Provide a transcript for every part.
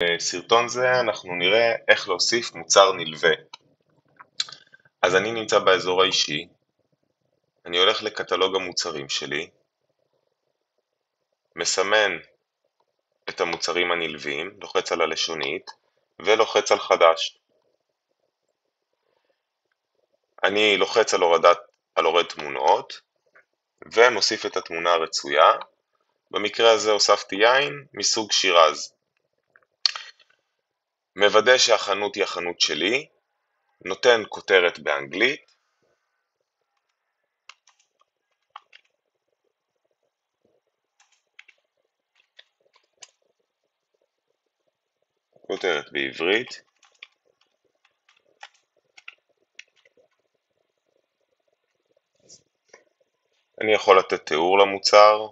בסרטון זה אנחנו נראה איך להוסיף מוצר נלווה. אז אני נמצא באזור האישי, אני הולך לקטלוג המוצרים שלי, מסמן את המוצרים הנלווים, לוחץ על הלשונית ולוחץ על חדש. אני לוחץ על הורד תמונות ומוסיף את התמונה הרצויה. במקרה הזה הוספתי יין מסוג שירז. מוודא שהחנות היא החנות שלי, נותן כותרת באנגלית, כותרת בעברית, אני יכול לתת תיאור למוצר,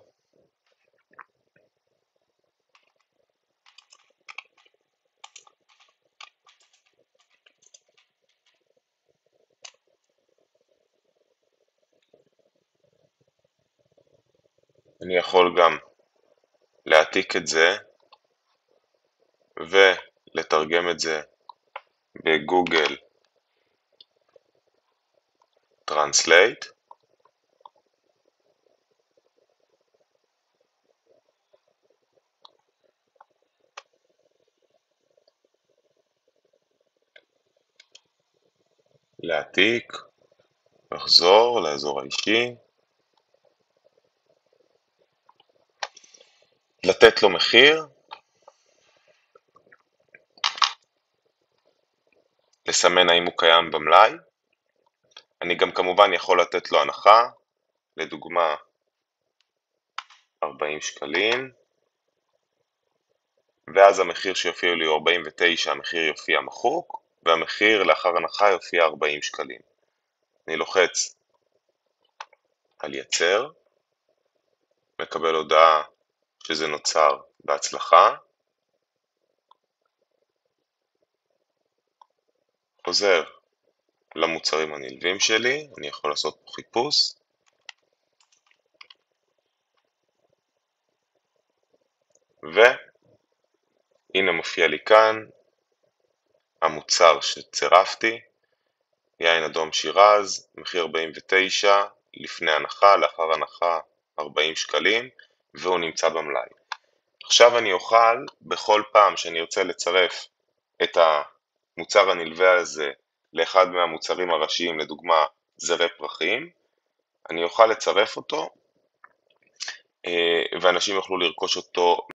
אני יכול גם להעתיק את זה ולתרגם את זה בגוגל טרנסלייט. להעתיק, לחזור לאזור האישי, לתת לו מחיר, לסמן האם הוא קיים במלאי. אני גם כמובן יכול לתת לו הנחה, לדוגמה 40 שקלים, ואז המחיר שיופיע לי הוא 49, המחיר יופיע מחוק, והמחיר לאחר הנחה יופיע 40 שקלים. אני לוחץ על ייצר, מקבל הודעה שזה נוצר בהצלחה, חוזר למוצרים הנלווים שלי, אני יכול לעשות פה חיפוש, והנה מופיע לי כאן המוצר שצירפתי, יין אדום שירז, מחיר 49, לפני הנחה, לאחר הנחה 40 שקלים, והוא נמצא במלאי. עכשיו אני אוכל, בכל פעם שאני ארצה לצרף את המוצר הנלווה הזה לאחד מהמוצרים הראשיים, לדוגמה זרי פרחים, אני אוכל לצרף אותו, ואנשים יוכלו לרכוש אותו